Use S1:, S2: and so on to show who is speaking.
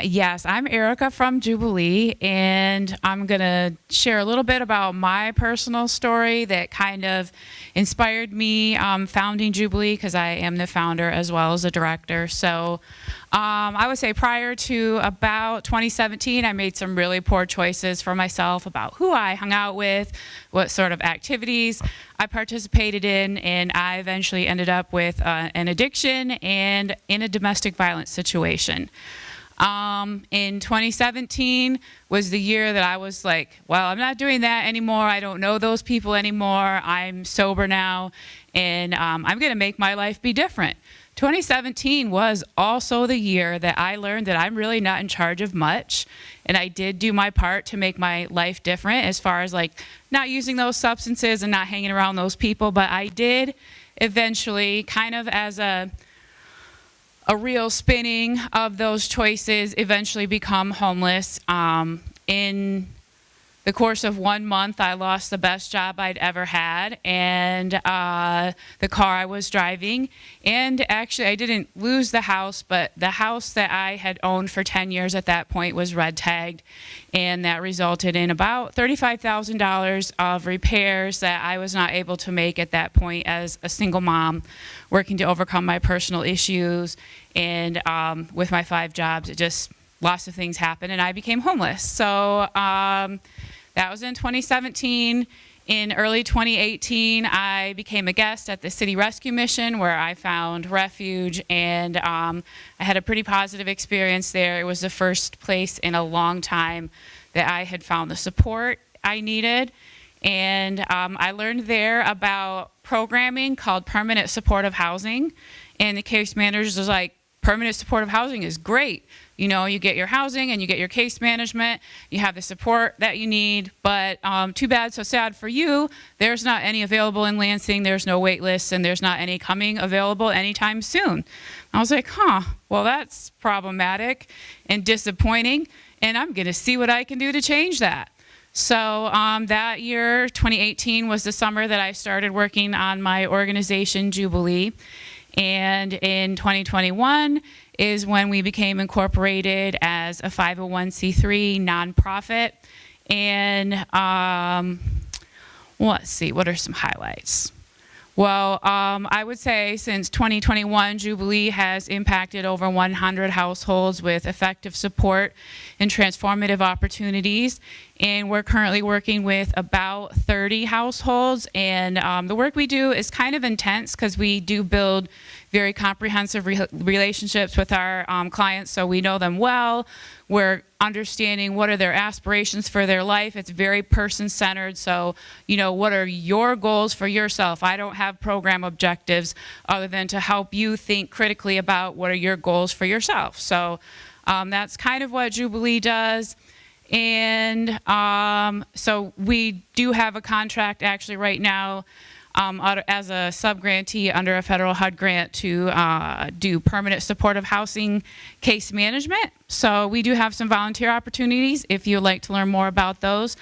S1: Yes, I'm Erica from Jubilee, and I'm going to share a little bit about my personal story that kind of inspired me founding Jubilee, because I am the founder as well as the director. So I would say prior to about 2017, I made some really poor choices for myself about who I hung out with, what sort of activities I participated in, and I eventually ended up with an addiction and in a domestic violence situation. In 2017 was the year that I was like, well, I'm not doing that anymore. I don't know those people anymore. I'm sober now, and I'm going to make my life be different. 2017 was also the year that I learned that I'm really not in charge of much, and I did do my part to make my life different as far as like not using those substances and not hanging around those people, but I did eventually, kind of as a real spinning of those choices, eventually become homeless. In the course of 1 month, I lost the best job I'd ever had, and the car I was driving. And actually, I didn't lose the house, but the house that I had owned for 10 years at that point was red tagged, and that resulted in about $35,000 of repairs that I was not able to make at that point as a single mom working to overcome my personal issues. And with my 5 jobs, it just, lots of things happened, and I became homeless. So that was in 2017. In early 2018, I became a guest at the City Rescue Mission, where I found refuge, and I had a pretty positive experience there. It was the first place in a long time that I had found the support I needed. And I learned there about programming called permanent supportive housing. And the case manager was like, permanent supportive housing is great. You know, you get your housing and you get your case management, you have the support that you need, but too bad, so sad for you, there's not any available in Lansing, there's no wait lists, and there's not any coming available anytime soon. I was like, well, that's problematic and disappointing, and I'm gonna see what I can do to change that. So that year, 2018, was the summer that I started working on my organization, Jubilee. And in 2021 is when we became incorporated as a 501c3 nonprofit. And let's see, what are some highlights? Well, I would say since 2021, Jubilee has impacted over 100 households with effective support and transformative opportunities. And we're currently working with about 30 households. And the work we do is kind of intense because we do build very comprehensive relationships with our clients, so we know them well. We're understanding what are their aspirations for their life. It's very person-centered, so, you know, what are your goals for yourself? I don't have program objectives other than to help you think critically about what are your goals for yourself. So that's kind of what Jubilee does. And so we do have a contract actually right now as a sub-grantee under a federal HUD grant to do permanent supportive housing case management. So we do have some volunteer opportunities if you'd like to learn more about those.